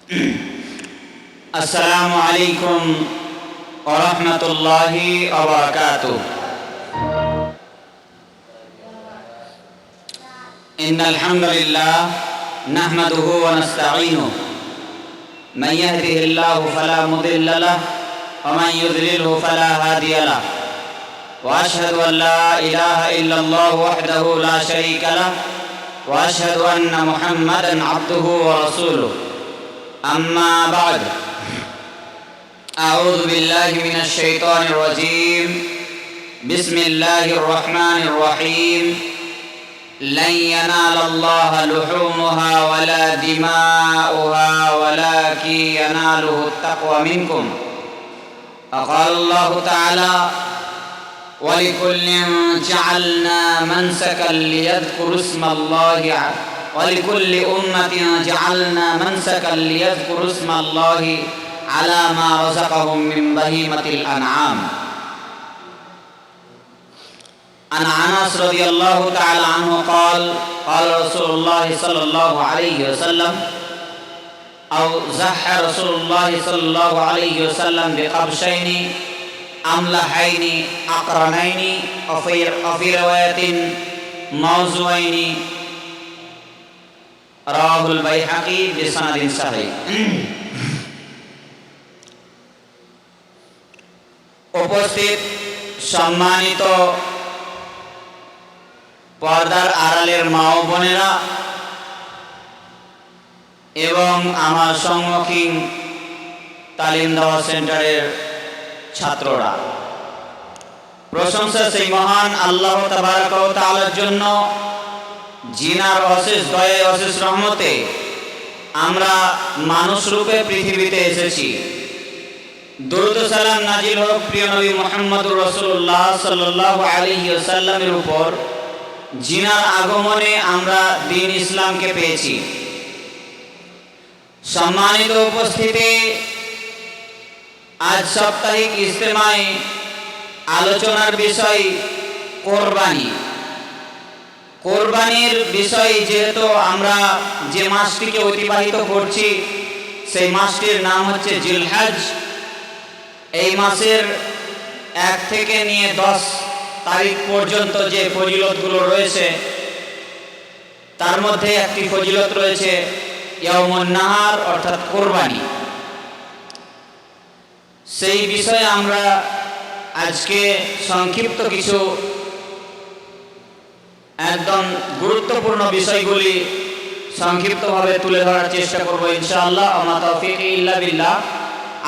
আসসালামু আলাইকুম ওয়া রাহমাতুল্লাহি ওয়া বারাকাতুহু। ইন্নাল হামদুলিল্লাহ নাহমাদুহু ওয়া নাস্তাঈনুহু মান ইয়াহদিহিল্লাহু ফালা মুদিল্লা লাহু ওয়া মান ইউদ্লিলহু ফালা হাদিয়া লাহু ওয়া আশহাদু আন লা ইলাহা ইল্লাল্লাহু ওয়াহদাহু লা শারীকা লাহু ওয়া আশহাদু আন্না মুহাম্মাদান আবদুহু ওয়া রাসূলুহু। আম্মা বা'দ। أعوذ بالله من الشيطان الرجيم. بسم الله الرحمن الرحيم. لن ينال الله لحومها ولا دماؤها ولكن يناله التقوى منكم. وقال الله تعالى: ولكل جعلنا منسكا ليذكروا اسم الله ولكل أمة جعلنا منسكا ليذكروا اسم الله على ما رزقهم من بهيمة الأنعام. عن أنس رضي الله تعالى عنه قال: قال رسول الله صلى الله عليه وسلم أو زح رسول الله صلى الله عليه وسلم بقبشين أملحين أقرنين وفي رواية موزوين. رواه البيهقي بسند صحيح. উপস্থিত সম্মানিত পর্দার আড়ালের মা ও বোনেরা এবং আমার সম্মুখীন তালিম দেওয়া সেন্টারের ছাত্ররা, প্রশংসা সেই মহান আল্লাহ তাবারক ওয়া তাআলার জন্য, জিনার অশেষ দয়ায় অশেষ রহমতে আমরা মানুষ রূপে পৃথিবীতে এসেছি। দরুদ ও সালাম নাজিল হোক প্রিয় নবী মুহাম্মদুর রাসূলুল্লাহ সাল্লাল্লাহু আলাইহি ওয়াসাল্লামের উপর, জিনার আগমনে আমরা দ্বীন ইসলামকে পেয়েছি। সম্মানিত উপস্থিতি, আজ সাপ্তাহিক ইজতেমায় আলোচনার বিষয় কোরবানি। কোরবানির বিষয়, যেহেতু আমরা যে মাসটিকে অতিবাহিত করছি সেই মাসটির নাম হচ্ছে জিলহজ। এই মাসের 1 থেকে নিয়ে 10 তারিখ পর্যন্ত যে ফজিলতগুলো রয়েছে তার মধ্যে একটি ফজিলত রয়েছে ইয়াউমুন নাহার, অর্থাৎ কোরবানি। সেই বিষয়ে আমরা আজকে সংক্ষিপ্ত কিছু একদম গুরুত্বপূর্ণ বিষয়গুলি সংক্ষিপ্তভাবে তুলে ধরার চেষ্টা করব ইনশাআল্লাহ। আমা তাওফীকি ইল্লা বিল্লাহ,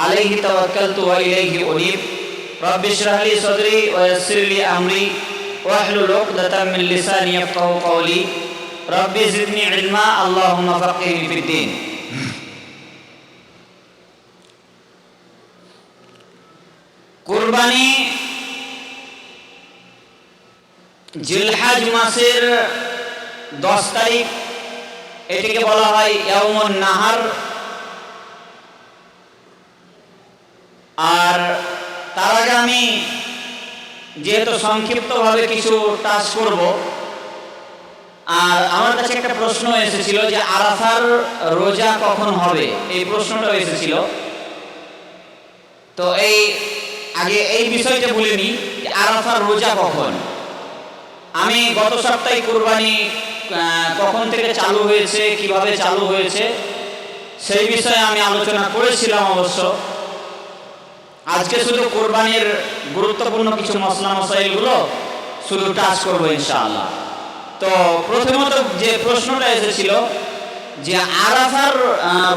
আলাইহি তাওয়াক্কালতু ওয়া ইলাইহি উনীব। রব্বি ইশরাহ লি সাদরি ওয়া ইয়াসসির লি আমরি ওয়াহলুল উকদাতাম মিন লিসানি ইয়াফকাহু কওলি। রব্বি জিদনি ইলমা, আল্লাহুম্মা ফাক্কিহনি ফিদ্দীন। কুরবানি জিলহজ মাসের 10 তারিখ, এটিকে বলা হয় ইয়াউমুন নাহার। আর তার আগে আমি যেহেতু সংক্ষিপ্তভাবে কিছু টাচ করব, আর আমার কাছে একটা প্রশ্ন এসেছিল যে আরাফার রোজা কখন হবে, এই প্রশ্নটা এসেছিল। তো আগে এই বিষয়টা বলে নিই যে আরাফার রোজা কখন। আমি গত সপ্তাহে কুরবানি কখন থেকে চালু হয়েছে, কিভাবে চালু হয়েছে সেই বিষয়ে আমি আলোচনা করেছিলাম অবশ্য। আজকে শুধু কোরবানির গুরুত্বপূর্ণ কিছু মসলা মসাইলগুলো শুধু টাচ করবো ইনশাআল্লাহ। তো প্রথমত যে প্রশ্নটা এসেছিল যে আরাফার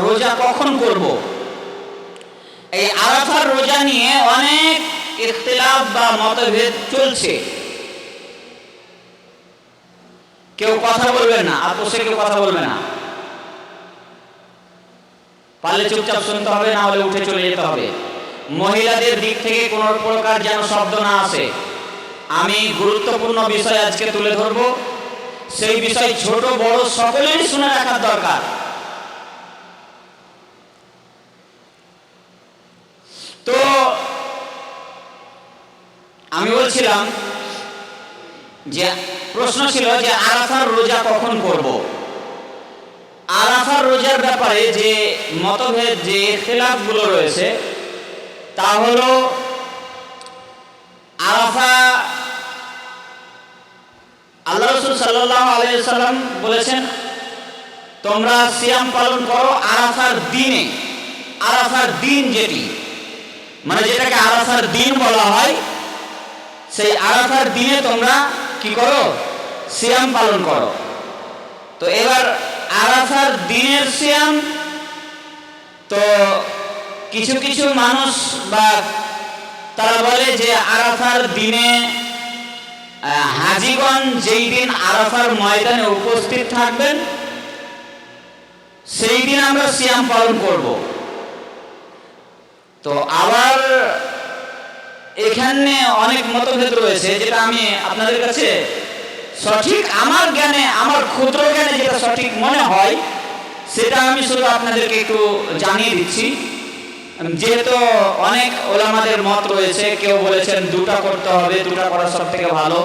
রোজা কখন করব, এই আরাফার রোজা নিয়ে অনেক ইখতিলাফ বা মতভেদ চলছে। কেউ কথা বলবে না, আপোষে কেউ কথা বলবে না, পারলে চুপচাপ শুনতে হবে, না হলে উঠে চলে যেতে হবে। মহিলাদের দিক থেকে কোনো প্রকার যেন শব্দ না আসে। আমি গুরুত্বপূর্ণ বিষয় আজকে তুলে ধরব, সেই বিষয় ছোট বড় সকলেরই শুনে রাখার দরকার। তো আমি বলছিলাম যে প্রশ্ন ছিল যে আরাফার রোজা কখন করব। আরাফার রোজার ব্যাপারে যে মতভেদ, যে খেলাফগুলো রয়েছে, তা হলো আরাফা আল্লাহ রাসূল সাল্লাল্লাহু আলাইহি ওয়াসাল্লাম বলেছেন তোমরা সিয়াম পালন করো আরাফার দিনে। আরাফার দিন যেটি, মানে যেটাকে আরাফার দিন বলা হয়, সেই আরাফার দিনে তোমরা কি করো? সিয়াম পালন করো। তো এবার আরাফার দিনের সিয়াম, তো কিছু কিছু মানুষ বা তারা বলে যে আরাফার দিনে হাজীগণ যেই দিন আরাফার ময়দানে উপস্থিত থাকবেন সেই দিন আমরা সিয়াম পালন করব। তো আবার এখানে অনেক মতভেদ রয়েছে, যেটা আমি আপনাদের কাছে সঠিক আমার জ্ঞানে, আমার ক্ষুদ্র জ্ঞানে যেটা সঠিক মনে হয় সেটা আমি শুধু আপনাদেরকে একটু জানিয়ে দিচ্ছি। যেহেতু অনেক ওলামাদের মত রয়েছে, কেউ বলেছেন দুটা করতে হবে, দুটা করা সব থেকে ভালো।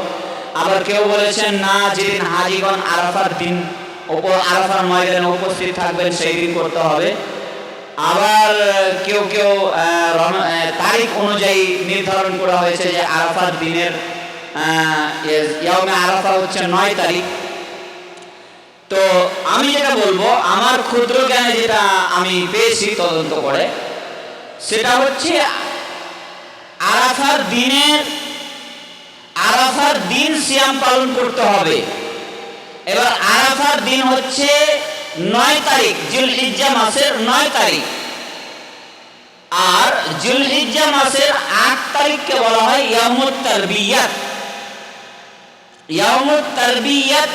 আবার কেউ বলেছেন না, যেদিন হাজীগণ আরাফার দিন আরাফার ময়দানে উপস্থিত থাকবেন সেই দিন করতে হবে। আবার কেউ কেউ তারিখ অনুযায়ী নির্ধারণ করা হয়েছে যে আরাফার দিনের ইয়াউমে আরাফা হচ্ছে 9 তারিখ। তো আমি যেটা বলবো, আমার ক্ষুদ্র জ্ঞানে যেটা আমি পেয়েছি তদন্ত করে, সেটা হচ্ছে আরাফার দিন সিয়াম পালন করতে হবে। এবার আরাফার দিন হচ্ছে 9 তারিখ, জিলহিজ্জা মাসের 9 তারিখ। আর জিলহিজ্জা মাসের 8 তারিখকে বলা হয় ইয়াউমুত তারবিয়াত। ইয়াউমুত তারবিয়াত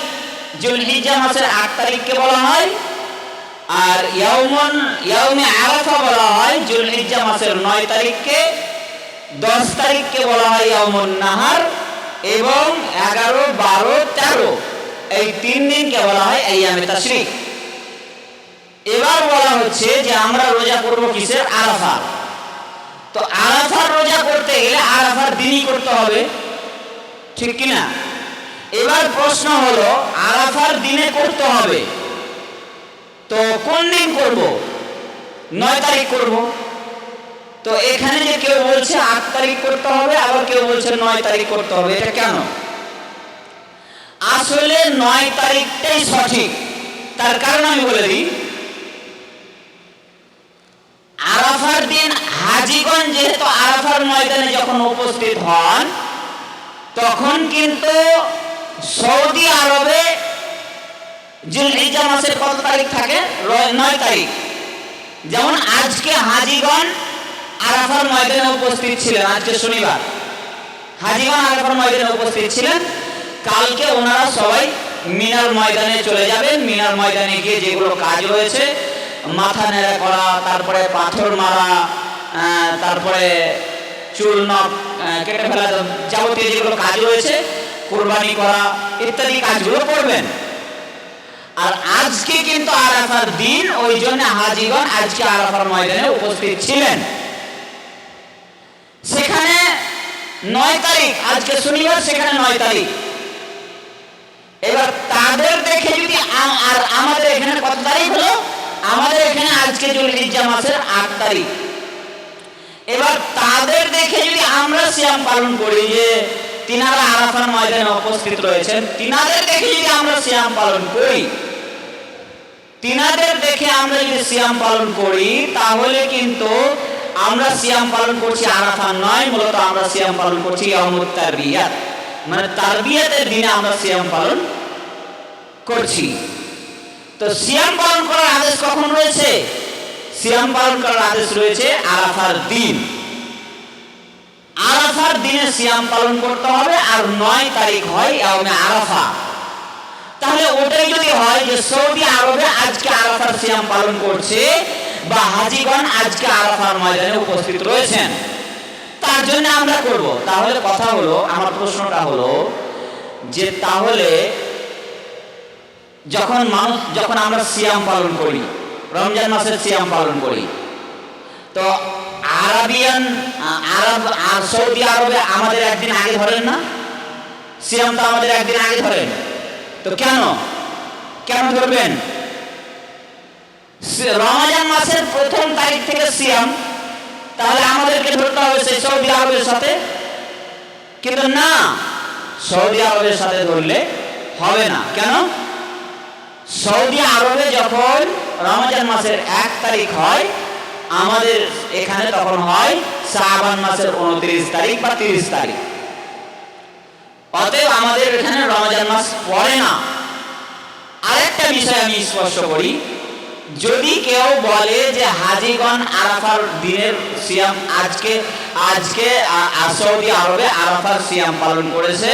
জিলহিজ্জা মাসের 8 তারিখকে বলা হয়। আর ইয়াউমে আরাফা বলা হয় জিলহিজ্জা মাসের 9 তারিখকে। 10 তারিখকে বলা হয় ইয়াউমুন নাহার, এবং 11, 12, 13 এই 3 দিনকে বলা হয় আইয়ামে তাশরিক। এবার বলা হচ্ছে যে আমরা রোজা করব কিসের? আরাফা। তো আরাফার রোজা করতে গেলে আরাফার দিনই করতে হবে, ঠিক কিনা? এবার প্রশ্ন হলো আরাফার দিনে করতে হবে, তো কোন দিন করব? 9 তারিখ করব। তো এখানে যে কেউ বলছে 8 তারিখ করতে হবে, আবার কেউ বলছে 9 তারিখ করতে হবে, এটা কেন? আসলে 9 তারিখটাই সঠিক। তার কারণ আমি বলে দিই, আরাফার দিন হাজীগণ যেহেতু আরাফার ময়দানে যখন উপস্থিত হন, তখন কিন্তু সৌদি আরবে জিলহিজ্জা মাসের কত তারিখ থাকে? 9 তারিখ। যেমন আজকে হাজীগণ আরাফার ময়দানে উপস্থিত ছিলেন, আজকে শনিবার হাজীগণ আরাফার ময়দানে উপস্থিত ছিলেন। কালকে ওনারা সবাই মিনার ময়দানে চলে যাবেন। মিনার ময়দানে গিয়ে যেগুলো কাজ রয়েছে, মাথা নেড়া করা, তারপরে পাথর মারা, তারপরে চুল নখ কেটে ফেলা, যাবতীয় যেগুলো কাজ রয়েছে, কুরবানি করা ইত্যাদি কাজগুলো করবেন। আর আজকে কিন্তু আরাফার দিন, ওই জন্য হাজীগণ আজকে আরাফার ময়দানে উপস্থিত ছিলেন। সেখানে 9 তারিখ, আজকে শনিবার, সেখানে 9 তারিখ। এবার তাদের দেখে যদি আর আমাদের এখানে কত তারিখ হলো? আমাদের এখানে আজকে জিলহিজ্জা মাসের 8 তারিখ। এবার তাদের দেখে যদি আমরা সিয়াম পালন করি, যে তিনারা আরাফার ময়দানে উপস্থিত রয়েছেন, তিনাদের দেখে যদি আমরা সিয়াম পালন করি, তিনাদের দেখে আমরা যদি সিয়াম পালন করি, তাহলে কিন্তু আমরা সিয়াম পালন করছি আরাফা নয়, মূলত আমরা সিয়াম পালন করছি ইয়াউমুত তারবিয়াত, মানে তারবিয়াতের দিনে আমরা সিয়াম পালন করছি। তো সিয়াম পালন করার আদেশ কখন রয়েছে? সিয়াম পালন করার আদেশ রয়েছে আরাফার দিন। আরাফার দিনে সিয়াম পালন করতে হবে। আর 9 তারিখ হয় ইয়াউমে আরাফা। তাহলে ওটাই যদি হয় যে সৌদি আরবে আজকে আরাফার সিয়াম পালন করছে, বা হাজীগণ আজকে আরাফার ময়দানে উপস্থিত রয়েছেন, তার জন্য আমরা করব। তাহলে কথা হলো, আমার প্রশ্নটা হলো যে তাহলে যখন আমরা সিয়াম পালন করি, রমজান মাসের সিয়াম পালন করি, তো সৌদি আরবে আমাদের একদিন আগে ধরেন না? সিয়াম তো আমাদের একদিন আগে ধরেন। তো কেন ধরবেন? রমজান মাসের প্রথম তারিখ থেকে সিয়াম, তাহলে আমাদেরকে ধরতে হবে সেই সৌদি আরবের সাথে, কিন্তু না, সৌদি আরবের সাথে ধরলে হবে না। কেন? সৌদি আরবে যখন রমজান মাসের 1 তারিখ হয়, আমাদের এখানে তখন হয় শাবান মাসের 29 তারিখ বা 30 তারিখ। অতএব আমাদের এখানে রমজান মাস পড়ে না। আরেকটা বিষয় আমি স্পষ্ট করি, যদি কেউ বলে যে হাজিগণ আরাফার দিনের সিয়াম আজকে সৌদি আরবে আরাফার সিয়াম পালন করেছে,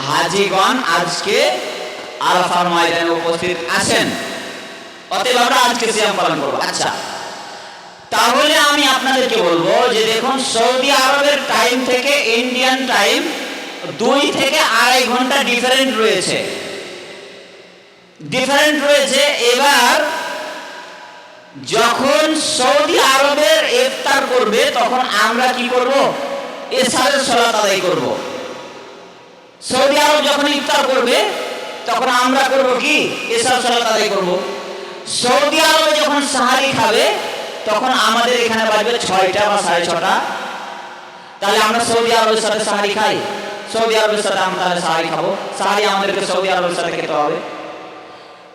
হাজিগণ আজকে আরাফার ময়দানে উপস্থিত আছেন, অতএব আমরা আজকে সিয়াম পালন করব। আচ্ছা, তাহলে আমি আপনাদেরকে বলবো যে দেখুন, সৌদি আরবের টাইম থেকে ইন্ডিয়ান টাইম 2 থেকে 2.5 ঘন্টা ডিফারেন্ট রয়েছে। এবার যখন সৌদি আরবের ইফতার করবে, তখন আমরা কি করব? এশারের সালাত আদায় করব। সৌদি আরব যখন ইফতার করবে, তখন আমরা করব কি? এশার সালাত আদায় করব। সৌদি আরবে যখন সাহারি খাবে, তখন আমাদের এখানে বাজবে 6টা বা 6:30। তাহলে আমরা সৌদি আরবের সাথে সাহারি খাই, সৌদি আরবের সাথে আমরা তাহলে সাহারি খাবো, সাহারি আমাদেরকে সৌদি আরবের সাথে খেতে হবে।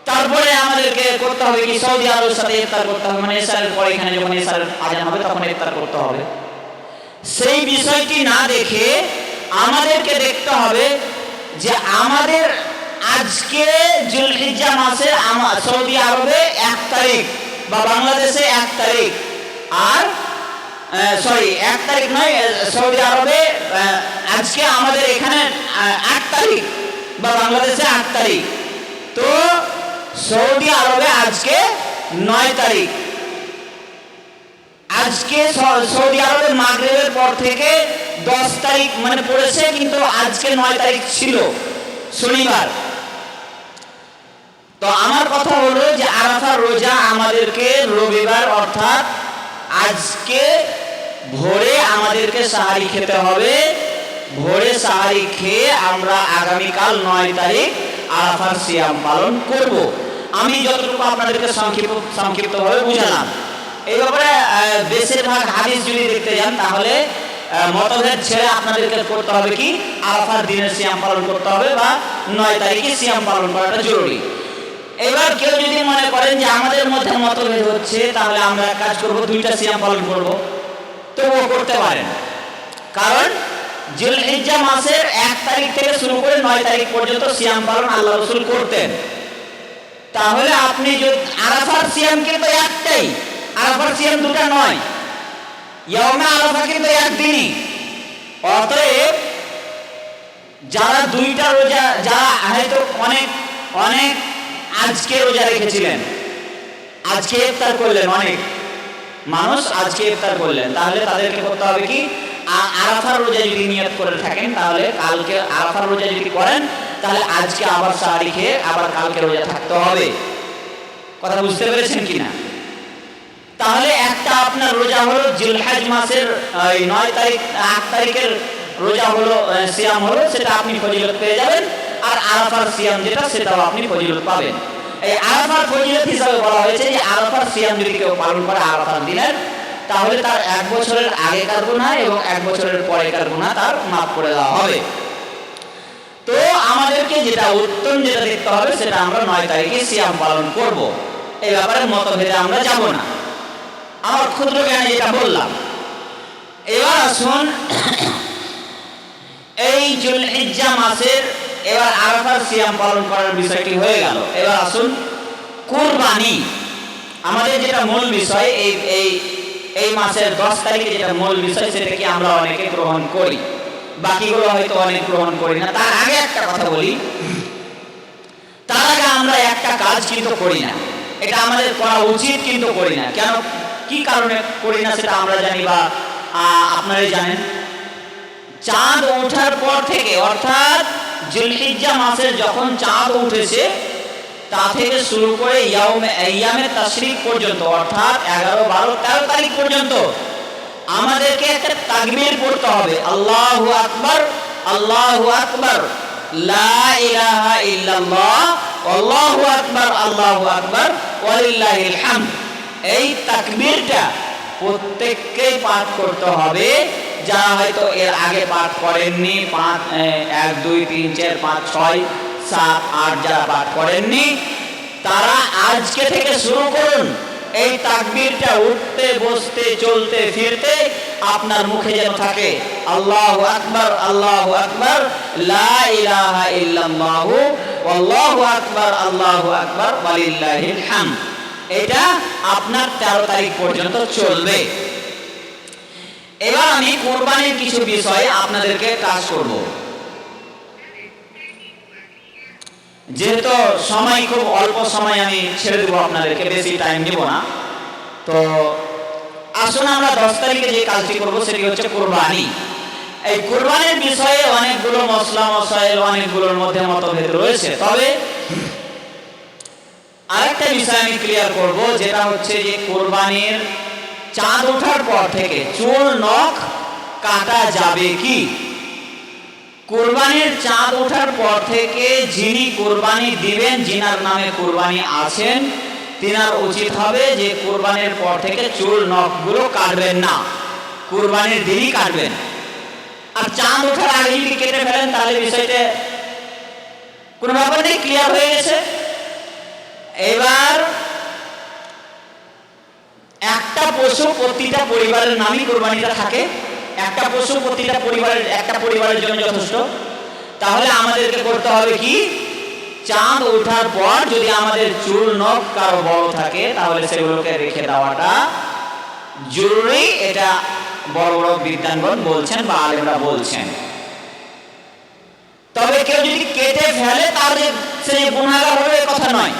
তারপরে আমাদেরকে করতে হবে কি? সৌদি আরবের সাথে ইফতার করতে হবে, মানে ইশারের পরে এখানে যখন ইশারের আযান হবে তখন ইফতার করতে হবে। সেই বিষয়টি না দেখে আমাদেরকে দেখতে হবে যে আমাদের আজকে যুলহিজ্জা মাসে সৌদি আরবে 1 তারিখ বা বাংলাদেশে 1 তারিখ, আর 1 তারিখ নয়, সৌদি আরবে আজকে আমাদের এখানে 8 তারিখ বা বাংলাদেশে 8 তারিখ। তো সৌদি আরবে আজকে 9 তারিখ। আজকে সৌদি আরবে মাগরিবের পর থেকে 10 তারিখ মানে পড়েছে, কিন্তু আজকে 9 তারিখ ছিল শনিবার। তো আমার কথা হলো যে আরাফার রোজা আমাদেরকে রবিবার অর্থাৎ আজকে ভোরে আমাদেরকে সাহারি খেতে হবে। ভোরে সাহারি খেয়ে আমরা আগামীকাল 9 তারিখ আরাফার সিয়াম পালন করব। আমি যতটুকু আপনাদেরকে সংক্ষিপ্তভাবে বুঝালাম। এই ব্যাপারে বেশিরভাগ হাদিস যদি দেখতে যান, তাহলে মতভেদ ছেড়ে আপনাদেরকে করতে হবে কি? আরাফার দিনের সিয়াম পালন করতে হবে বা 9 তারিখে সিয়াম পালন করাটা জরুরি। এবার কেউ যদি মনে করেন যে আমাদের মধ্যে মতভেদ হচ্ছে, তাহলে আমরা কাজ করব, 2টা সিয়াম পালন করব, তবুও করতে পারেন। কারণ যুলহিজ্জা মাসের 1 তারিখ থেকে শুরু করে 9 তারিখ পর্যন্ত সিয়াম পালন আল্লাহ রাসূল করতেন। তাহলে আপনি যদি আরাফার সিয়াম কিন্তু একটাই, আরাফার সিয়াম 2টা নয়, ইয়াউমে আরাফা কিন্তু একদিনই। অতএব যারা 2টা রোজা, যারা হয়তো অনেক আজকে রোজা রেখেছিলেন, আজকে ইফতার করলেন, অনেক মানুষ আজকে ইফতার করলেন, তাহলে তাদেরকে করতে হবে কি? আরাফার রোজা যদি নিয়ত করে থাকেন, তাহলে কালকে আরাফার রোজা যদি করেন, তাহলে আজকে আবার সাহারি খেয়ে আবার কালকে রোজা থাকতে হবে। কথা বুঝতে পেরেছেন কিনা? তাহলে একটা আপনার রোজা হলো জিলহজ মাসের 9 তারিখ 8 তারিখের রোজা হলো, সিয়াম হলো, সেটা আপনি ফজিলত পেয়ে যাবেন। আর আরাফার সিয়াম যেটা, সেটাও আপনি ফজিলত পাবেন। এই আরাফার ফজিলত হিসাবে বলা হয়েছে যে আরাফার সিয়াম যদি কেউ পালন করে আরাফার দিনের, তাহলে তার 1 বছরের আগেকার গুনাহ এবং 1 বছরের পরেকার গুনাহ তার মাফ করে দেওয়া হবে। তো আমাদেরকে যেটা উত্তম যেটা দেখতে হবে, সেটা আমরা 9 তারিখে সিয়াম পালন করব। এই ব্যাপারে মতভেদে আমরা যাব না। আমার ক্ষুদ্র জ্ঞানে যেটা বললাম। এবার আসুন, এই যুলহিজ্জা মাসের এবার আরাফার সিয়াম পালন করার বিষয়টি হয়ে গেল। এবার আসুন কুরবানি, আমাদের যেটা মূল বিষয়, এই মাসের 10 তারিখে যেটা মূল বিষয়, সেটা কি আমরা অনেকে গ্রহণ করি, বাকিগুলো হয়তো অনেক গ্রহণ করি না। তার আগে একটা কথা বলি, তার আগে আমরা একটা কাজ কিন্তু করি না, এটা আমাদের করা উচিত কিন্তু করি না। কেন, কি কারণে করি না সেটা আমরা জানি বা আপনারাই জানেন। চাঁদ ওঠার পর থেকে, অর্থাৎ যুলহিজ্জা মাসের যখন চাঁদ উঠেছে, তা থেকে শুরু করে ইয়ামে তাশরিক পর্যন্ত, অর্থাৎ 11, 12, 13 তারিখ পর্যন্ত আমাদেরকে একটা তাকবীর পড়তে হবে, আল্লাহু আকবার, আল্লাহু আকবার, লা ইলাহা ইল্লাল্লাহ, আল্লাহু আকবার, আল্লাহু আকবার, ওয়ালিল্লাহিল হামদ। এই তাকবীরটা প্রত্যেককেই পাঠ করতে হবে। যারা হয়তো এর আগে পাঠ করেননি, 1 2 3 4 5 6 7 8 যারা পাঠ করেননি, তারা আজকে থেকে শুরু করুন। এই তাকবীরটা উঠতে বসতে চলতে ফিরতে আপনার মুখে যেন থাকে আল্লাহু আকবার, আল্লাহু আকবার, লা ইলাহা ইল্লাল্লাহু, আল্লাহু আকবার, আল্লাহু আকবার, ওয়ালিল্লাহিল হামদ। এটা আপনার 13 তারিখ পর্যন্ত চলবে। এবার আমি কুরবানির কিছু বিষয় আপনাদেরকে টাচ করব। যেহেতু সময় খুব অল্প সময়, আমি ছেড়ে দেবো আপনাদেরকে, বেশি টাইম দেব না। তো আসুন আমরা 10 তারিখে যে কাজটি করব সেটি হচ্ছে কুরবানি। এই কুরবানির বিষয়ে অনেকগুলো মশলা মশাইল, অনেকগুলোর মধ্যে মতভেদ রয়েছে। তবে আরেকটা বিষয় আমি ক্লিয়ার করব, যেটা হচ্ছে যে কুরবানির চাঁদ ওঠার পর থেকে চুল নখ কাটা যাবে কি? কুরবানির চাঁদ ওঠার পর থেকে যিনি কুরবানি দিবেন, যিনার নামে কুরবানি আছেন, তিনার উচিত হবে যে কুরবানির পর থেকে চুল নখগুলো কাটবেন না, কুরবানির দিনই কাটবেন। আর চাঁদ ওঠার আগে যদি কেটে ফেলেন তাহলে বিষয়টা কোনো ব্যাপার নেই, ক্লিয়ার হয়ে গেছে। এবার একটা পশু প্রতিটা পরিবারের নামই কুরবানিটা থাকে, একটা পশু প্রতিটা পরিবারের, একটা পরিবারের জন্য যথেষ্ট। তাহলে আমাদেরকে করতে হবে কি, চাঁদ ওঠার পর যদি আমাদের চুল নখ কারো বড় থাকে তাহলে সেগুলোকে রেখে দেওয়াটা জরুরি। এটা বড় বড় বিদ্বানগণ বলছেন বা আলেমরা বলছেন। তবে কেউ যদি কেটে ফেলে তাহলে সে গুনাহগার হবে, কথা নয়।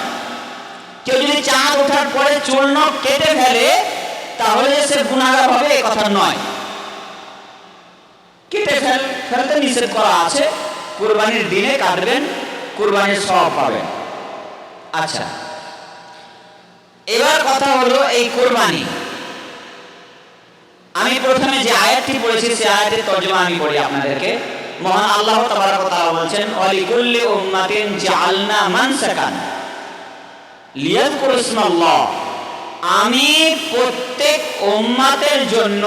কেউ যদি চাঁদ ওঠার পরে চুল নখ কেটে ফেলে তাহলে সে গুনাহগার হবে, এই কথা নয়। কেটে ফেলতে নিষেধ করা আছে, কুরবানির দিনে কাটবেন, কুরবানির সওয়াব পাবেন। আচ্ছা, এবার কথা হলো এই কুরবানি। আমি প্রথমে যে আয়াতটি পড়েছি সেই আয়াতের তরজমা আমি পড়ি আপনাদেরকে। মহান আল্লাহ তাবারক ওয়া তাআলা বলেন, ওয়ালিকুল্লি উম্মাতিন জাআলনা মানসাকান লিয়াযকুরু ইসমাল্লাহ। আমি প্রত্যেক উম্মাতের জন্য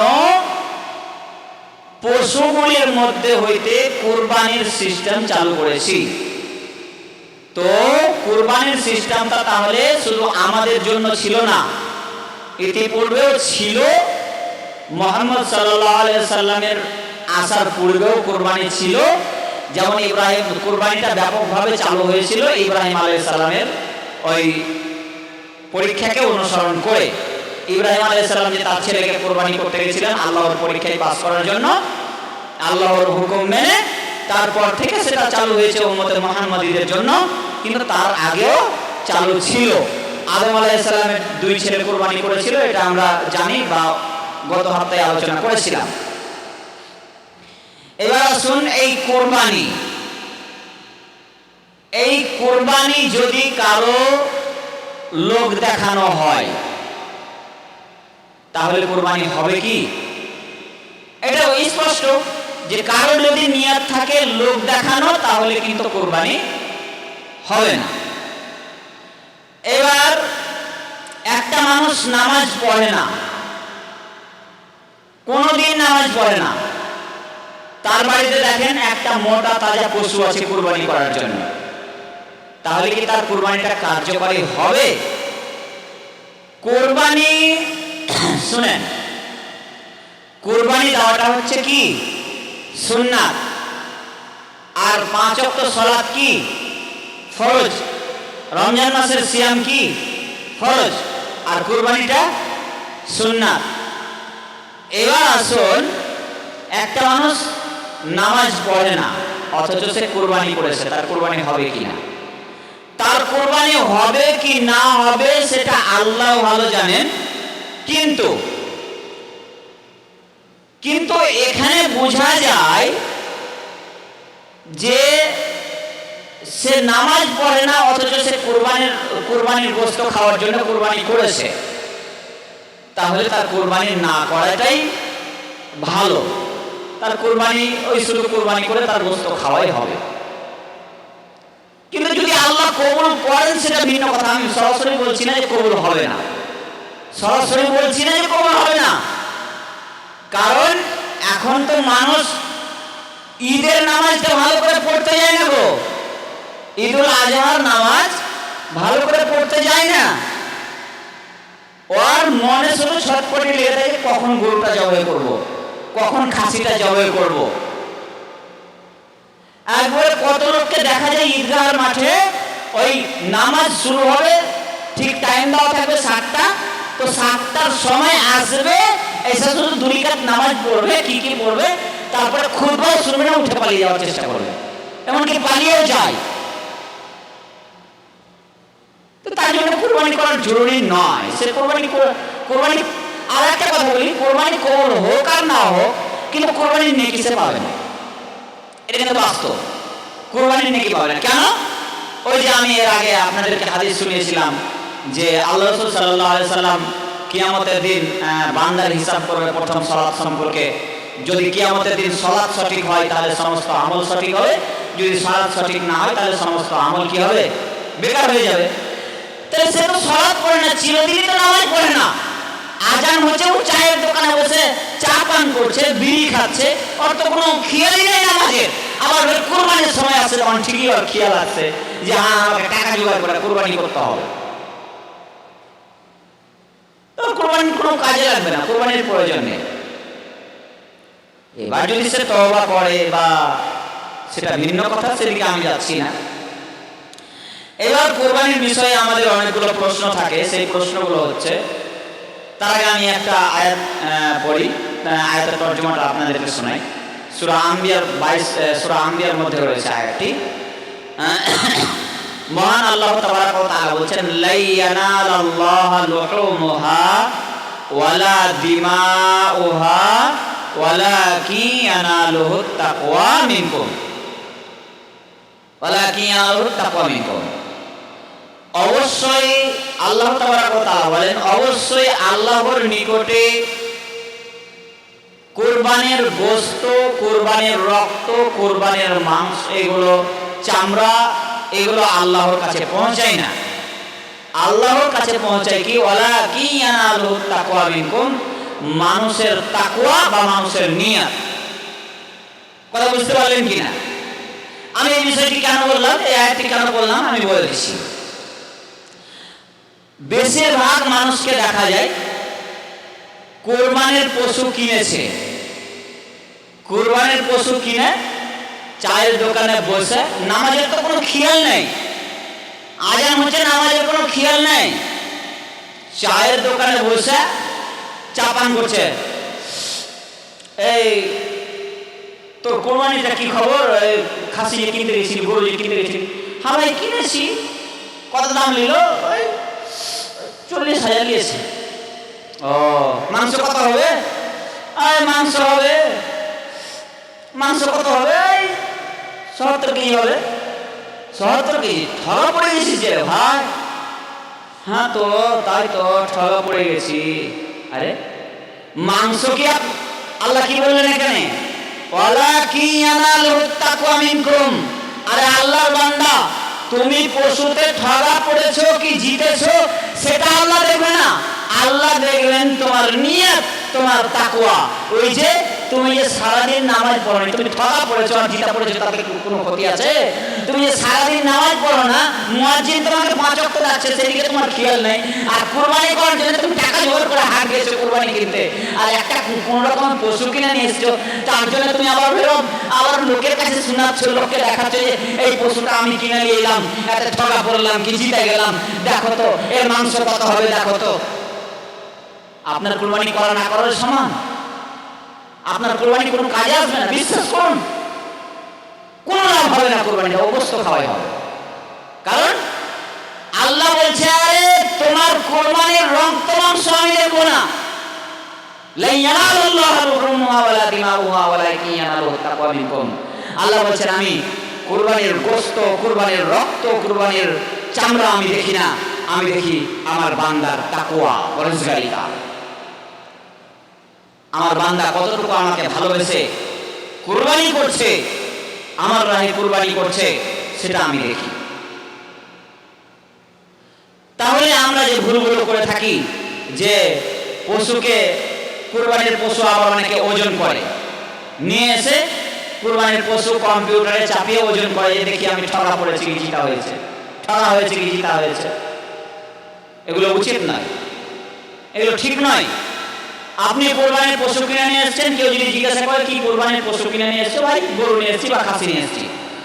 পশুগুলির মধ্যে হইতে কুরবানির সিস্টেম চালু করেছি। তো কুরবানির সিস্টেমটা তাহলে শুধু আমাদের জন্য ছিল না, ইতিপূর্বেও ছিল। মুহাম্মদ সাল্লাল্লাহু আলাইহি সাল্লামের আসার পূর্বেও কুরবানি ছিল। যেমন ইব্রাহিম, কুরবানিটা ব্যাপকভাবে চালু হয়েছিল ইব্রাহিম আলাইহিস সালামের ওই পরীক্ষাকে অনুসরণ করে। ইব্রাহিম আলাইহিস সালাম যে তার ছেলেকে কুরবানি করতে গেছিলেন আল্লাহর পরীক্ষায় পাস করার জন্য, আল্লাহর হুকুম মেনে, তারপর থেকে সেটা চালু হয়েছে উম্মতে মুহাম্মাদীদের জন্য। কিন্তু তার আগেও চালু ছিল। আদম আলাইহিস সালামের 2 ছেলে কুরবানি করেছিল, এটা আমরা জানি বা গত সপ্তাহে আলোচনা করেছিলাম। এবার আসুন এই কুরবানি যদি কারো লোক দেখানো হয় তাহলে কুরবানি হবে কি? এটা স্পষ্ট যে কারো যদি নিয়ত থাকে লোক দেখানো তাহলে কিন্তু কুরবানি হবে না। এবার একটা মানুষ নামাজ পড়ে না, কোনদিন নামাজ পড়ে না, তার বাড়িতে দেখেন একটা মোটা তাজা পশু আছে কুরবানি করার জন্য, তাহলে কি তার কুরবানিটা কার্যকরী হবে? কুরবানি শুনেন, কুরবানি দেওয়াটা হচ্ছে কি সুন্নাত, আর 5 ওয়াক্ত সালাত কি ফরজ, রমজান মাসের সিয়াম কি ফরজ, আর কুরবানিটা সুন্নাত। এবার আসুন, একটা মানুষ নামাজ পড়ে না অথচ সে কুরবানি করেছে, তার কুরবানি হবে কি না? তার কুরবানি হবে কি না হবে সেটা আল্লাহ ভালো জানেন। কিন্তু এখানে বোঝা যায় যে সে নামাজ পড়ে না অথচ সে কুরবানির গোশত খাওয়ার জন্য কুরবানি করেছে, তাহলে তার কুরবানি না করাটাই ভালো। তার কুরবানি ওই শুধু কুরবানি করে তার গোশত খাওয়াই হবে। কিন্তু যদি আল্লাহ কবুল করেন সেটা ভিন্ন কথা, আমি সরাসরি বলছি না যে কবুল হবে না, সরাসরি বলছি না যে কবুল হবে না, কারণ এখন তো মানুষ ঈদের নামাজটা ভালো করে পড়তে যায় না গো, ঈদুল আজহার নামাজ ভালো করে পড়তে যায় না। ওর মনে শুধু ছটপটি লেগে থাকে কখন গরুটা জবাই করব, কখন খাসিটা জবাই করব। একবারে কত লোককে দেখা যায় ঈদগাহের মাঠে ওই নামাজ শুরু হবে, ঠিক টাইম দেওয়া থাকবে 7টা, তো 7টার সময় আসবে, এসে শুধু 2 রাকাত নামাজ পড়বে, কি পড়বে, তারপরে খুতবাও শুনবে না, উঠে পালিয়ে যাওয়ার চেষ্টা করবে, এমনকি পালিয়েও যায়। তো তার জন্য কোরবানি করার জরুরি নয়। সে কোরবানি আর একটা কথা বলি, কোরবানি কবুল হোক আর না হোক, কিন্তু কোরবানির নেকি সে পাবে না, এটা কিন্তু বাস্তব। কোরবানির নেকি পাবে না কেন? ওই যে আমি এর আগে আপনাদেরকে হাদিস শুনিয়েছিলাম যে আল্লাহ রাসূল সাল্লাল্লাহু আলাইহি সাল্লাম কিয়ামতের দিন বান্দার হিসাব করবে প্রথম সালাত সম্পর্কে। যদি কিয়ামতের দিন সালাত সঠিক হয় তাহলে সমস্ত আমল সঠিক হবে, যদি সালাত সঠিক না হয় তাহলে সমস্ত আমল কি হবে? বেকার হয়ে যাবে। তাহলে সে তো সালাত পড়ে না, চিরদিনই তো নামাজ পড়ে না, আজান হচ্ছে ও চায়ের দোকানে বসে চা পান করছে, বিড়ি খাচ্ছে, ওর তো কোনো খেয়ালই নেই নামাজের। আবার কোরবানির সময় আসছে তখন ঠিকই ওর খেয়াল আসছে যে হ্যাঁ আমাকে টাকা জোগাড় করে কোরবানি করতে হবে। কোরবানির কোনো কাজে লাগবে না, কোরবানির প্রয়োজন নেই। এবার যদি সে তওবা করে বা সেটা ভিন্ন কথা, সেদিকে আমি যাচ্ছি না। এবার কোরবানির বিষয়ে আমাদের অনেকগুলো প্রশ্ন থাকে, সেই প্রশ্নগুলো হচ্ছে, তার আগে আমি একটা আয়াত পড়ি, আয়াতের তর্জমাটা আপনাদেরকে শোনাই। সূরা আম্বিয়ার মধ্যে রয়েছে আয়াতটি। মহান আল্লাহ তাবারাক ওয়া তাআলা বলছেন, লা ইয়ানালাল্লাহু লুহুমুহা ওয়ালা দিমাউহা ওয়ালাকিন ইয়ানালুহুত তাকওয়া মিনকুম, ওয়ালাকিন ইয়ানালুহুত তাকওয়া মিনকুম। অবশ্যই আল্লাহ তাবারাক ওয়া তাআলা বলেন, অবশ্যই আল্লাহর নিকটে কুরবানির গোশত, কুরবানির রক্ত, কুরবানির মাংস, এগুলো চামড়া, এগুলো আল্লাহর কাছে পৌঁছায় না। আল্লাহর কাছে পৌঁছায় কি? ওয়ালাকিন ইয়ানালুহুত তাকওয়া মিনকুম, মানুষের তাকওয়া বা মানুষের নিয়ত। কথা বুঝতে পারলেন কিনা? আমি এই বিষয়টি কেন বললাম, এই আয়াতটি কেন বললাম আমি বলে দিচ্ছি। বেশিরভাগ মানুষকে দেখা যায় কোরবানির পশু কিনেছে, কোরবানির পশু কিনে চায়ের দোকানে বসে, নামাজের তো কোনো খেয়াল নেই, আজান হচ্ছে নামাজের কোনো খেয়াল নেই, চায়ের দোকানে বসে চা পান করছে। এই তোর কোরবানিটা কি খবর? খাসি কিনতে গেছিলি, গরু কিনতে গেছিলি? হ্যাঁ ভাই কিনেছি। কত দাম নিল? ওই 40,000 নিয়েছে। ও মাংস কত হবে? মাংস হবে, মাংস কত হবে? 70 কেজি হবে। 70 কেজি? ঠগা পড়ে গেছিস যে ভাই। হ্যাঁ তো তাই তো, ঠগা পড়ে গেছি। আরে মাংস কি আল্লাহ কি বললেন এখানে? ওয়ালাকিন ইয়ানালুহুত তাকওয়া মিনকুম। আরে আল্লাহর বান্দা, তুমি পশুতে ঠগা পড়েছো কি জিতেছো সেটা আল্লাহ দেখবে না, আল্লাহ দেখবেন তোমার নিয়ত, তোমার তাকওয়া। ওই যে তুমি যে সারাদিন নামাজ পড়ো না, তুমি ঠগা পড়েছো আর জিতা পড়েছো, তাতে কোনো ক্ষতি আছে? তুমি যে সারাদিন নামাজ পড়ো না, মুয়াজ্জিন তোমাকে 5 ওয়াক্ত ডাকছে, সেদিকে তোমার খেয়াল নেই, আর কুরবানি করার জন্য তুমি টাকা জোগাড় করে হাট গেছো কুরবানি কিনতে, আর একটা কোন রকম পশু কিনে নিয়ে এসছো, তার জন্য তুমি আবার লোকের কাছে শোনাচ্ছ, লোককে দেখাচ্ছ যে এই পশুটা আমি কিনে নিয়ে এলাম, এতে ঠগা পড়লাম কি জিতে গেলাম, দেখো তো এর মাংস কত হবে, দেখো তো। আপনার কুরবানি করা না করার সমান, আপনার কুরবানি কোনো কাজে আসবে না, বিশ্বাস করুন, কোনো লাভ হবে না। কুরবানিটা অবশ্য খাওয়াই হবে, কারণ আল্লাহ বলছে, আরে তোমার কুরবানির রক্ত মাংস আমি দেখবো না। লা ইয়ানালুল্লাহু লুহুমুহা ওয়ালা দিমাউহা ওয়ালাকিন ইয়ানালুহুত তাকওয়া মিনকুম। আল্লাহ বলছেন, আমি কুরবানির গোশত, কুরবানির রক্ত, কুরবানির চামড়া আমি দেখি না, আমি দেখি আমার বান্দার তাকওয়া, পরহেজগারিতা। আমার বান্দা কতটুকু আমাকে ভালোবেসে কুরবানি করছে, আমার রাহে কুরবানি করছে, সেটা আমি দেখি। তাহলে আমরা যে ভুলগুলো করে থাকি যে পশুকে, কুরবানির পশু আবার অনেকে ওজন করে, নিয়ে এসে কুরবানির পশু কম্পিউটারে চাপিয়ে ওজন করে, যে দেখি আমি ঠকা পড়েছি কি জিতা হয়েছে, ঠকা হয়েছে কি জিতা হয়েছে। এগুলো উচিত নয়, এগুলো ঠিক নয়। আপনি কোরবানির পশু কিনে নিয়ে এসেছেন, কেউ যদি জিজ্ঞাসা করে কি কোরবানির পশু কিনে নিয়ে এসছো, ভাই গরু নিয়ে এসেছি বা খাসি নিয়ে এসেছি,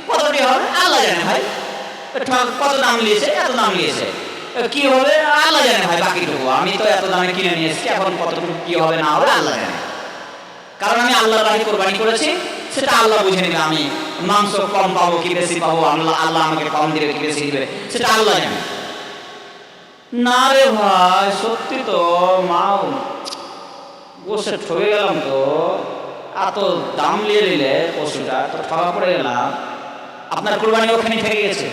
কতটি হবে আল্লাহ জানে ভাই, কত দাম নিয়েছে, এত দাম নিয়েছে, কি হবে আল্লাহ জানে ভাই, বাকিটুকু আমি তো এত দামে কিনে নিয়ে এসেছি, এখন কতটুকু কি হবে না হবে আল্লাহ জানে। কারণ আমি আল্লাহর রাহে কোরবানি করেছি, সেটা আল্লাহ বুঝে নেবে, আমি মাংস কম পাবো কি বেশি পাবো, আল্লাহ আমাকে কম দিবে কি বেশি দিবে, সেটা আল্লাহ জানে। না রে ভাই, সত্যি তো মা বসে ঠকে গেলাম, তো এত দাম নিয়ে নিলে পশুটা, তো ঠকা পড়ে গেলাম। আপনার কোরবানি ওখানে থেকে গেছে,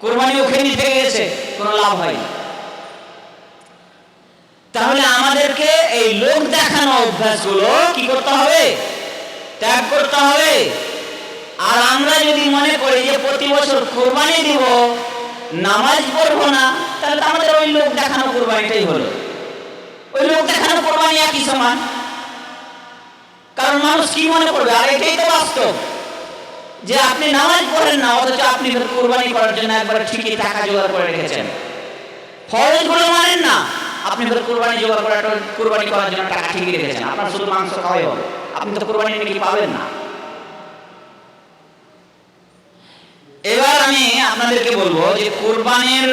কোরবানি ওখানে থেকে গেছে, কোনো লাভ হয়নি। তাহলে আমাদেরকে এই লোক দেখানো অভ্যাসগুলো কি করতে হবে? ত্যাগ করতে হবে। আর আমরা যদি মনে করি যে প্রতি বছর কোরবানি দিব, নামাজ পড়বো না, তাহলে আমাদের ওই লোক দেখানো কোরবানিটাই হলো, ওই লোক দেখানো কোরবানি একই সমান। কারণ মানুষ কি মনে করবে, আর এটাই তো বাস্তব, যে আপনি নামাজ পড়েন না, অথচ আপনি কোরবানি করার জন্য একবার ঠিকই টাকা জোগাড় করে রেখেছেন, ফরজগুলো মানেন না, আপনি কোরবানি জোগাড় করার, কোরবানি করার জন্য টাকা ঠিকই রেখেছেন, আপনার শুধু মাংস খাওয়াই হবে, আপনি তো কোরবানি নাকি পাবেন না। এবার আমি আপনাদেরকে বলবো যে কোরবানির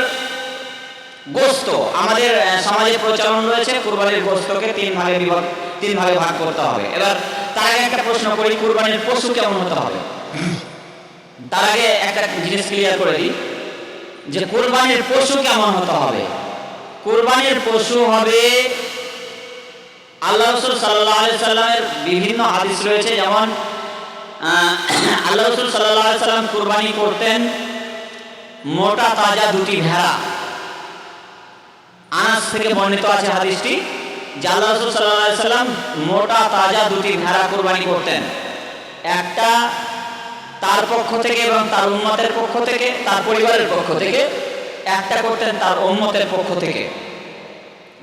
গোশত, আমাদের সমাজে প্রচলন রয়েছে কোরবানির গোশতকে তিন ভাগে ভাগ করতে হবে। এবার তার আগে একটা প্রশ্ন করি, কোরবানির পশু কেমন হতে হবে? তার আগে একটা জিনিস ক্লিয়ার করে দিই, যে কোরবানির পশু কেমন হতে হবে। কোরবানির পশু হবে, আল্লাহ রাসূল সাল্লাল্লাহু আলাইহি সাল্লামের বিভিন্ন হাদিস রয়েছে, যেমন আল্লাহ রাসূল সাল্লাল্লাহু আলাইহি সাল্লাম কুরবানি করতেন মোটা তাজা দুটি ভেড়া। আনাস থেকে বর্ণিত আছে হাদিসটি, যে আল্লাহ রাসূল সাল্লাল্লাহু আলাইহি সাল্লাম মোটা তাজা দুটি ভেড়া কুরবানি করতেন, একটা তার পক্ষ থেকে এবং তার উম্মতের পক্ষ থেকে, তার পরিবারের পক্ষ থেকে, একটা করতেন তার উম্মতের পক্ষ থেকে,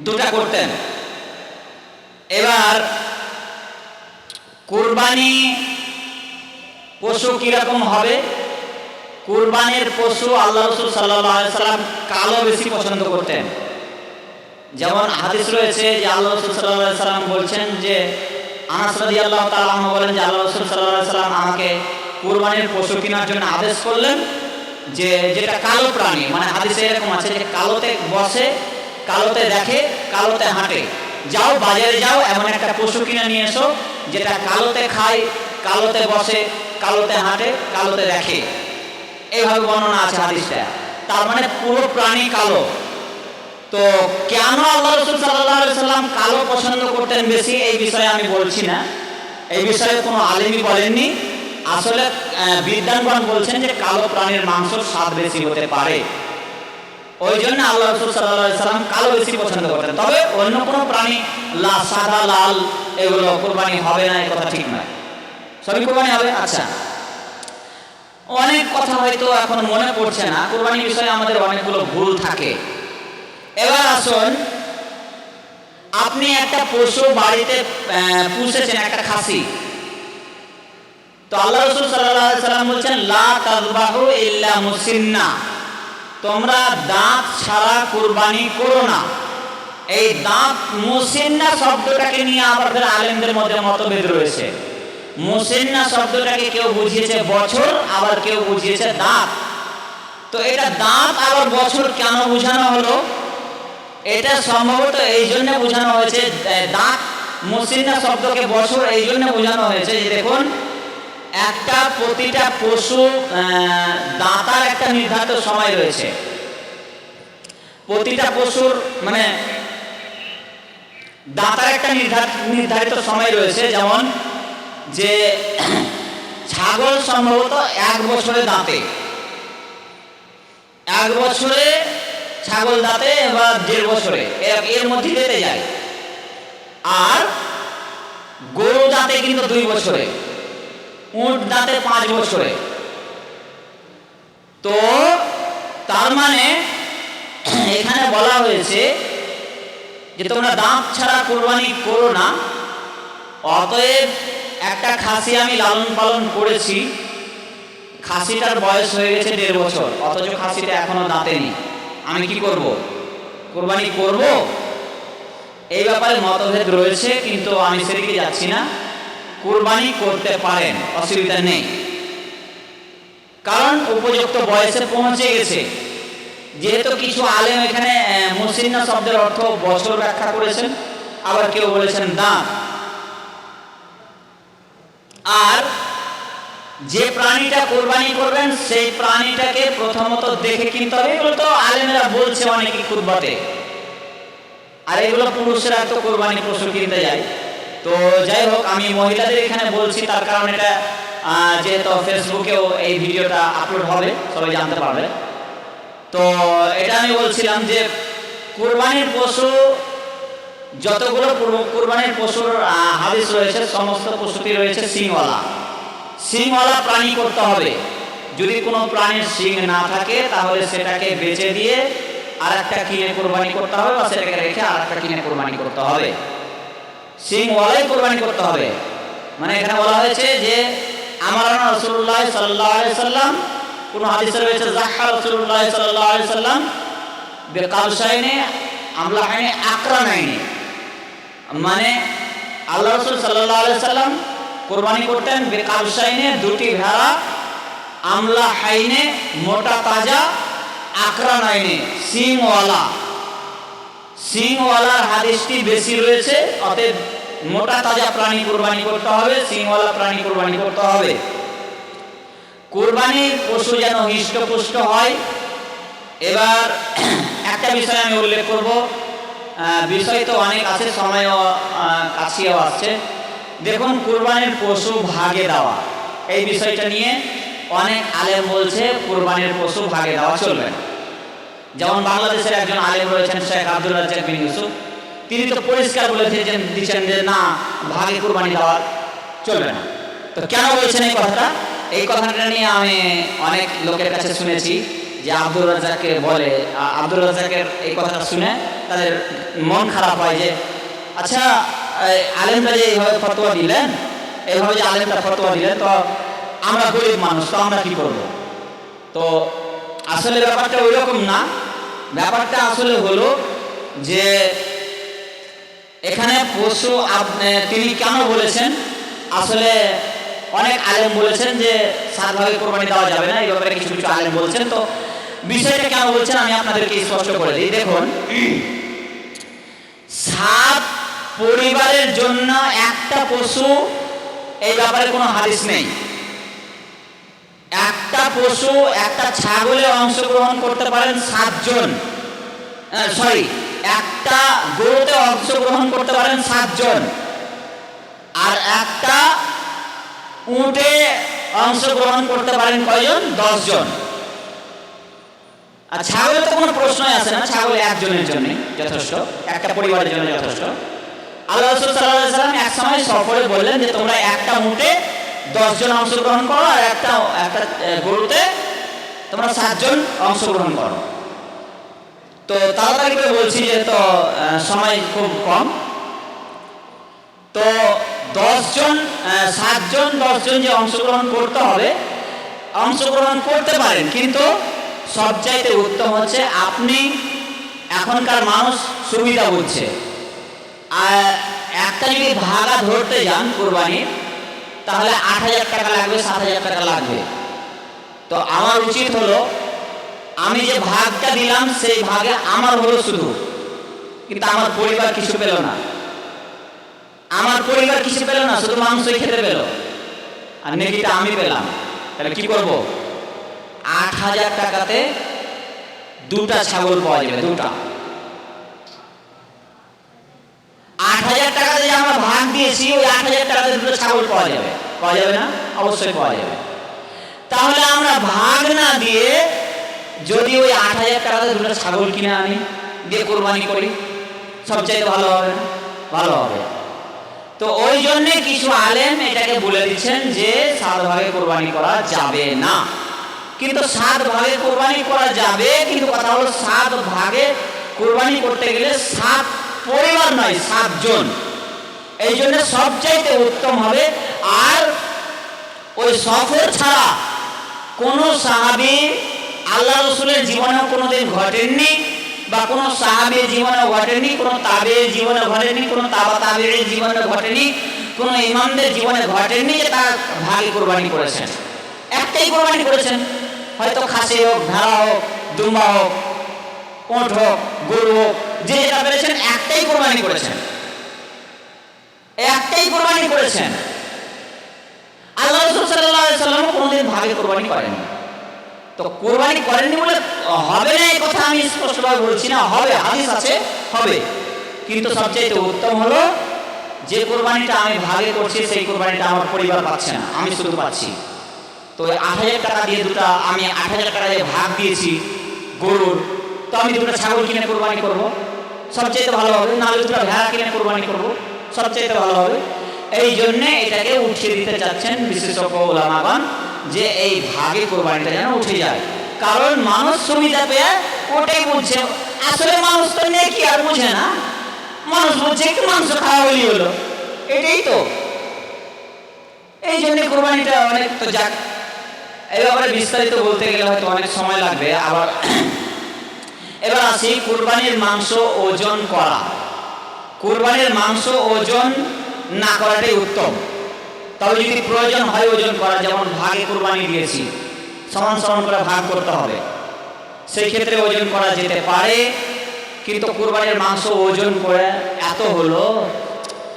দুটা করতেন। এবার কুরবানি পশু কিরকম হবে? কুরবানির পশু আল্লাহ রাসূল সাল্লাল্লাহু আলাইহি সাল্লাম কালো বেশি পছন্দ করতেন। যেমন হাদিস রয়েছে যে আল্লাহ রাসূল সাল্লাল্লাহু আলাইহি সাল্লাম বলছেন, যে আনাস রাদিয়াল্লাহু তাআলা আনহু বলেন যে আল্লাহ রাসূল সাল্লাল্লাহু আলাইহি সাল্লাম আমাকে কুরবানির পশু কেনার জন্য আদেশ করলেন, যে যেটা কালো প্রাণী, মানে হাদিসে এরকম আছে যে কালোতে বসে, কালোতে দেখে, কালোতে হাঁটে, যাও বাজারে যাও, এমন একটা পশু কিনে নিয়ে এসো যেটা কালোতে খায়, কালোতে বসে, কালোতে হাঁটে, কালোতে দেখে। এইভাবে বর্ণনা আছে হাদিসটা, তার মানে পুরো প্রাণী কালো। তো কেন আল্লাহ রাসূল সাল্লাল্লাহু আলাইহি সাল্লাম কালো পছন্দ করতেন বেশি, এই বিষয়ে আমি বলছি না, এই বিষয়ে কোনো আলেমই বলেননি। আসলে বিদ্বানগণ বলছেন যে কালো প্রাণীর মাংস স্বাদ বেশি হতে পারে, ওই জন্য আল্লাহ রাসূল সাল্লাল্লাহু আলাইহি সাল্লাম কালো বেশি পছন্দ করতেন। তবে অন্য কোনো প্রাণী সাদা, লাল এগুলো কুরবানি হবে না, এই কথা ঠিক নয়, সবই কুরবানি হবে। আচ্ছা, অনেক কথা হয়তো এখন মনে পড়ছে না, কুরবানির বিষয়ে আমাদের অনেকগুলো ভুল থাকে। এবার আসুন, আপনি একটা পশু বাড়িতে পুষেছেন, একটা খাসি, তো আল্লাহ রাসূল সাল্লাল্লাহু আলাইহি সাল্লাম বলছেন লা তাযবাহু ইল্লা মুসিন্না, তোমরা দাঁত ছাড়া কুরবানি করো না। এই দাঁত, মুসিন্না শব্দটাকে নিয়ে আবার আলেমদের মধ্যে মতভেদ রয়েছে। মুসিন্না শব্দটাকে কেউ বুঝিয়েছে বছর, আবার কেউ বুঝিয়েছে দাঁত। তো এটা দাঁত আবার বছর কেন বোঝানো হলো? এটা সম্ভবত এই জন্য বোঝানো হয়েছে, দাঁত মুসিন্না শব্দকে বছর এই জন্য বোঝানো হয়েছে যে দেখুন, একটা প্রতিটা পশু দাঁতার একটা নির্ধারিত সময় রয়েছে, প্রতিটা পশুর মানে দাঁতার একটা নির্ধারিত সময় রয়েছে। যেমন যে ছাগল সম্ভবত 1 বছরে দাঁতে, 1 বছরে ছাগল দাঁতে, বা 1.5 বছরে, এর মধ্যে যেতে যায়। আর গরু দাঁতে কিন্তু 2 বছরে, উট দাঁতে 5 বছরে। তো তার মানে এখানে বলা হয়েছে যে তোমরা দাঁত ছাড়া কোরবানি করো না, অতএব একটা খাসি আমি লালন পালন করেছি, খাসিটার বয়স হয়ে গেছে 1.5 বছর, অথচ খাসিটা এখনো দাঁতে নেই, আমি কি করব? কোরবানি করব? এই ব্যাপারে মতভেদ রয়েছে, কিন্তু আমি সেদিকে যাচ্ছি না। কোরবানি করতে পারেন, অসুবিধা নেই, কারণ উপযুক্ত বয়সে পৌঁছে গেছে। যেহেতু কিছু আলেম এখানে মুসিন্না শব্দের অর্থ বছর ব্যাখ্যা করেছেন, আবার কেউ বলেছেন দাঁত। আর যে প্রাণীটা কোরবানি করবেন সেই প্রাণীটাকে প্রথমত দেখে কিনতে হবে। এগুলো তো আলেমেরা বলছে অনেকে খুতবাতে, আর এগুলো পুরুষরা তো কোরবানি পশু কিনতে যায়। তো যাই হোক, আমি মহিলাদের এখানে বলছি, তার কারণ এটা যেহেতু ফেসবুকেও এই ভিডিওটা আপলোড হবে, সবাই জানতে পারবে। তো এটা আমি বলছিলাম যে কোরবানির পশু যতগুলো কোরবানির পশুর হাদিস রয়েছে, সমস্ত পশুটি রয়েছে সিংওয়ালা। সিংওয়ালা প্রাণী করতে হবে। যদি কোনো প্রাণীর সিং না থাকে তাহলে সেটাকে বেচে দিয়ে আর একটা কিনে কোরবানি করতে হবে, বা সেটাকে রেখে আর একটা কিনে কোরবানি করতে হবে। সিংওয়ালাই কোরবানি করতে হবে। মানে এখানে বলা হয়েছে যে আমারানা রাসূলুল্লাহ সাল্লাল্লাহু আলাইহি সাল্লাম, কোন হাদিসে রয়েছে যাহা রাসূলুল্লাহ সাল্লাল্লাহু আলাইহি সাল্লাম বিকালশাইনে আমলাহাইনে আকরানাইনে, মানে আল্লাহ রাসূল সাল্লাল্লাহু আলাইহি সাল্লাম কোরবানি করতেন বিকালশাইনে, দুটি ভেড়া, আমলাহাইনে মোটা তাজা, আকরানাইনে সিংওয়ালা। সিংওয়ালার হাদিসটি বেশি রয়েছে, অতএব মোটা তাজা প্রাণী কোরবানি করতে হবে, সিংওয়ালা প্রাণী কোরবানি করতে হবে। কোরবানির পশু যেন হৃষ্টপুষ্ট হয়। এবার একটা বিষয় আমি উল্লেখ করব, বিষয় তো অনেক আছে, সময়ও কাছেও আসছে। দেখুন, কোরবানির পশু ভাগে দেওয়া, এই বিষয়টা নিয়ে অনেক আলেম বলছে কোরবানির পশু ভাগে দেওয়া চলবে না। যেমন বাংলাদেশের একজন আলেম রয়েছেন শেখ আব্দুর রাজ্জাক বিন ইউসুফ, তিনি তো পরিষ্কার বলে দিয়েছেন যে না, ভাগে কোরবানি দেওয়া চলবে না। তো কেন বলছেন এই কথাটা? এই কথাটা নিয়ে আমি অনেক লোকের কাছে শুনেছি যে আব্দুর রাজ্জাককে বলে, আব্দুর রাজ্জাকের এই কথাটা শুনে তাদের মন খারাপ হয় যে আচ্ছা, আলেমরা যে এইভাবে ফতোয়া দিলেন, এইভাবে যে আলেমরা ফতোয়া দিলেন, তো আমরা গরিব মানুষ, তো আমরা কি করব? তো আসলে ব্যাপারটা ওই রকম না। ব্যাপারটা আসলে হলো যে এখানে পশু তিনি কেন বলেছেন, আসলে অনেক আলেম বলেছেন যে 7 ভাগে কোরবানি দেওয়া যাবে না, এই ব্যাপারে কিছু কিছু আলেম বলছেন। তো বিষয়টা কেন বলছেন আমি আপনাদেরকে স্পষ্ট করে দিই। দেখুন, 7 পরিবারের জন্য একটা পশু, এই ব্যাপারে কোনো হাদিস নেই। একটা পশু, একটা ছাগলে অংশগ্রহণ করতে পারেন 7 জন, একটা গরুতে অংশগ্রহণ করতে পারেন 7 জন, আর একটা উটে অংশগ্রহণ করতে পারেন কয়জন? 10 জন। আর ছাগলে তো কোনো প্রশ্নই আসে না, ছাগল একজনের জন্য যথেষ্ট, একটা পরিবারের জন্য যথেষ্ট। আল্লাহ রাসূল সাল্লাল্লাহু আলাইহি ওয়াসাল্লাম এক সময় সফরে বললেন যে তোমরা একটা উটে 10 জন অংশগ্রহণ করো, আর একটা গরুতে তোমরা 7 জন অংশগ্রহণ করো। তো তাড়াতাড়ি করে বলছি যে তো সময় খুব কম। তো 7 জন 10 জন যে অংশগ্রহণ করতে হবে, অংশগ্রহণ করতে পারেন, কিন্তু সবচাইতে উত্তম হচ্ছে আপনি, এখনকার মানুষ সুবিধা বুঝছে, আর একটা যদি ভাগা ধরতে যান কোরবানির, তাহলে 8,000 টাকা লাগবে, 7,000 টাকা লাগবে। তো আমার উচিত হলো আমি যে ভাগটা দিলাম সেই ভাগে আমার হলো শুধু, কিন্তু আমার পরিবার কিছু পেল না। আমার পরিবার কিছু পেল না, শুধু মাংসই খেতে পেল, আর নেকিটা আমি পেলাম। তাহলে কি করব? 8,000 টাকাতে 2টা ছাগল পাওয়া যাবে, 2টা। 8,000 টাকাতে যে আমরা ভাগ দিয়েছি, ওই 8,000 টাকাতে 2টা ছাগল পাওয়া যাবে, পাওয়া যাবে না? অবশ্যই পাওয়া যাবে। তাহলে আমরা ভাগ না দিয়ে যদি ওই 8,000 টাকাতে 2টা ছাগল কিনে আনি, দিয়ে কোরবানি করি, সবচাইতে ভালো হবে না? ভালো হবে। তো ওই জন্য কিছু আলেম এটাকে বলে দিচ্ছেন যে 7 ভাগে কোরবানি করা যাবে না। কিন্তু 7 ভাগে কোরবানি করা যাবে, কিন্তু কথা হলো 7 ভাগে কোরবানি করতে গেলে 7 পরিবার নয়, 7 জন। এই জন্য সবচাইতে উত্তম হবে। আর ওই সফর ছাড়া কোনো সাহাবী আল্লাহ রসুলের জীবনেও কোনোদিন ঘটেননি, বা কোনো সাহাবীর জীবনে ঘটেনি, কোনো তাবেঈর জীবনে ঘটেনি, কোনো তাবেঈর জীবনে ঘটেনি, কোনো ইমামদের জীবনে ঘটেনি যে তারা ভাগে কোরবানি করেছেন। একটাই কোরবানি করেছেন, হয়তো খাসি হোক, ভেড়া হোক, দুম্বা হোক, উট হোক, গরু হোক, যে যেটা পেরেছেন একটাই কোরবানি করেছেন, একটাই কোরবানি করেছেন। আল্লাহ রাসূল সাল্লাল্লাহু আলাইহি ওয়াসাল্লাম কোনোদিন ভাগে কোরবানি করেননি। তো কোরবানি করেননি বলে হবে না এই কথা আমি স্পষ্টভাবে বলছি না, হবে, হাদিস আছে, হবে। কিন্তু সবচেয়ে উত্তম হলো যে কোরবানিটা আমি ভাগে করছি সেই কোরবানিটা আমার পরিবার পাচ্ছে না, আমি শুধু পাচ্ছি। তো ৮,০০০ টাকা দিয়ে দুটা, আমি ৮,০০০ টাকা দিয়ে ভাগ দিয়েছি গরুর, তো আমি দুটো ছাগল কিনে কোরবানি করব, সবচেয়ে ভালো হবে। নাহলে দুটো ভেড়া কিনে কোরবানি করব, সবচেয়ে ভালো হবে। এই জন্যে এটাকে উঠিয়ে দিতে চাচ্ছেন বিশেষজ্ঞ ওলামাগণ, যে এই ভাগে কোরবানিটা যেন উঠে যায়। কারণ মানুষ সুবিধা পেয়ে ওটাই বুঝছে, আসলে মানুষ তো নেকি আর বুঝে না, মানুষ বুঝছে একটু মাংস খাওয়া হলেই হলো, এটাই তো। এই জন্য কোরবানিটা অনেক, তো যাক, এই ব্যাপারে বিস্তারিত বলতে গেলে হয়তো অনেক সময় লাগবে। আবার এবার আসি কুরবানির মাংস ওজন করা। কুরবানির মাংস ওজন না করাটাই উত্তম। তবে যদি প্রয়োজন হয় ওজন করা, যেমন ভাগে কুরবানি দিয়েছি, সমান সমান করে ভাগ করতে হবে, সেই ক্ষেত্রে ওজন করা যেতে পারে। কিন্তু কুরবানির মাংস ওজন করে এত হলো,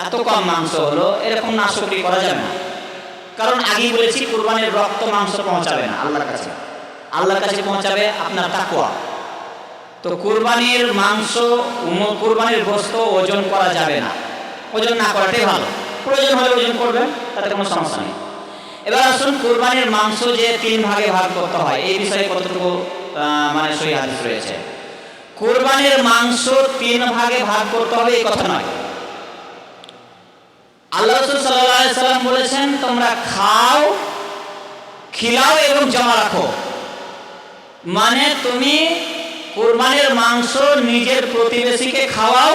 এত কম মাংস হলো, এরকম নাশকরি করা যাবে না। কারণ আগেই বলেছি কুরবানির রক্ত মাংস পৌঁছাবে না আল্লাহর কাছে, আল্লাহর কাছে পৌঁছাবে আপনার তাকওয়া। তো কুরবানির মাংস, কুরবানির গোশত ওজন করা যাবে না, ওজন না করাটাই ভালো। প্রয়োজন হলে ওজন করবেন, তাতে কোনো সমস্যা নেই। এবার আসুন কুরবানির মাংস যে 3 ভাগে ভাগ করতে হয়, এই বিষয়ে কতটুকু মানে সহি হাদিস রয়েছে। কুরবানির মাংস 3 ভাগে ভাগ করতে হবে এই কথা নয়। আল্লাহ রাসূল সাল্লাল্লাহু আলাইহি সাল্লাম বলেছেন, তোমরা খাও, খিলাও এবং জমা রাখো। মানে তুমি কুরবানির মাংস নিজের প্রতিবেশীকে খাওয়াও,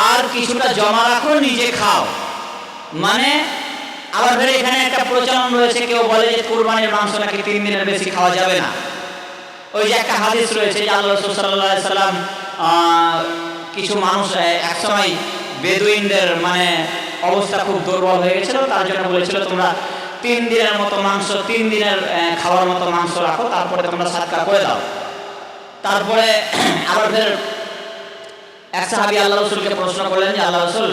আর কিছুটা জমা রাখো, নিজে খাও। মানে আবার ধরে এখানে একটা প্রচলন রয়েছে, কেউ বলে যে কুরবানির মাংস নাকি 3 দিনের বেশি খাওয়া যাবে না। ওই যে একটা হাদিস রয়েছে যে আল্লাহ রাসূল সাল্লাল্লাহু আলাইহি সাল্লাম কিছু মানুষ একসময় বেদুইনদের মানে অবস্থা খুব দুর্বল হয়ে গেছিল, তার জন্য বলেছিল তোমরা 3 দিনের মতো মাংস, 3 দিনের খাওয়ার মতো মাংস রাখো, তারপরে তোমরা সাদকা করে দাও। তারপরে আবার ফের এক সাহাবী আল্লাহ রাসূলকে প্রশ্ন করলেন যে আল্লাহ রাসূল,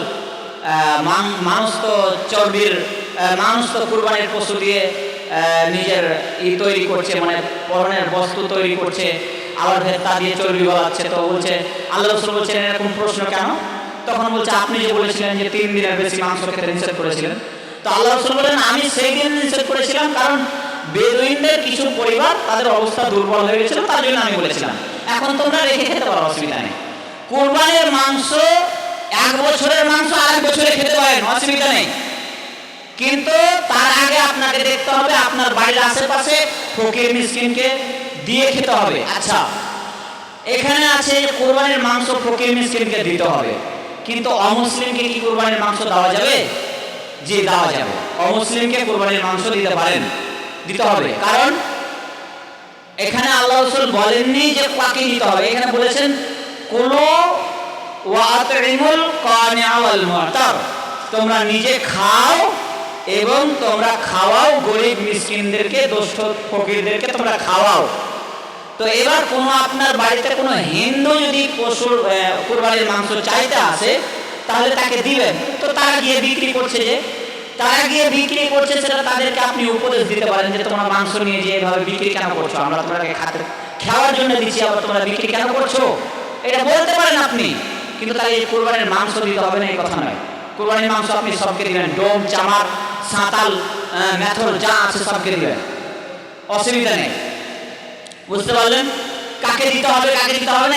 মানুষ তো চর্বির, মানুষ তো কুরবানির পশু দিয়ে নিজের তৈরি করছে, মানে পরনের বস্তু তৈরি করছে, আবার ফের তা দিয়ে চর্বি বাড়াচ্ছে। তো বলছে, আল্লাহ রাসূল বলছেন এরকম প্রশ্ন কেন? তখন বলছে, আপনি যে বলেছিলেন যে 3 দিনের বেশি মাংস খেতে নিষেধ করেছিলেন। তো আল্লাহ রাসূল বলেন, আমি সেই দিন নিষেধ করেছিলাম কারণ বেদুইনদের কিছু পরিবার তাদের অবস্থা দুর্বল হয়ে গেছিল, তার জন্য আমি বলেছিলাম। এখন তোমরা রেখে খেতে পারো, অসুবিধা নেই। কুরবানির মাংস 1 বছরের মাংস আরেক বছরে খেতে পারেন, অসুবিধা নেই। কিন্তু তার আগে আপনাকে দেখতে হবে আপনার বাড়ির আশেপাশে ফকির মিসকিনকে দিয়ে খেতে হবে। আচ্ছা, এখানে আছে কুরবানির মাংস ফকির মিসকিনকে দিতে হবে, কিন্তু অমুসলিমকে কি কুরবানির মাংস দেওয়া যাবে? জি, দেওয়া যাবে। অমুসলিমকে কুরবানির মাংস দিতে পারেন, দিতে হবে। কারণ এখানে আল্লাহ রাসূল বলেননি যে কাকে দিতে হবে, এখানে বলেছেন কুলু ওয়া আতইমুল কানিআ ওয়াল মু'তার, তোমরা নিজে খাও এবং তোমরা খাওয়াও গরিব মিসকিনদেরকে, দুস্থ ফকিরদেরকে তোমরা খাওয়াও। তো এবার কোনো আপনার বাড়িতে কোনো হিন্দু যদি পশুর কুরবানির মাংস চাইতে আসে, তাহলে তাকে দিবেন। তো তারা গিয়ে বিক্রি করছে, যে তারা গিয়ে বিক্রি করছে, সেটা তাদেরকে আপনি উপদেশ দিতে পারেন যে তোমরা মাংস নিয়ে যে এভাবে বিক্রি কেন করছো, আমরা তোমাকে খাওয়ার জন্য দিচ্ছি, আবার তোমরা বিক্রি কেন করছো, এটা বলতে পারেন আপনি। কিন্তু তাই এই কুরবানির মাংস দিতে হবে না এই কথা নয়। কুরবানির মাংস আপনি সবকে দিবেন, ডোম, চামার, সাঁতাল, মেথর যা আছে সবকে দিবেন, অসুবিধা নেই। বুঝতে পারলেন? কাকে দিতে হবে কাকে দিতে হবে না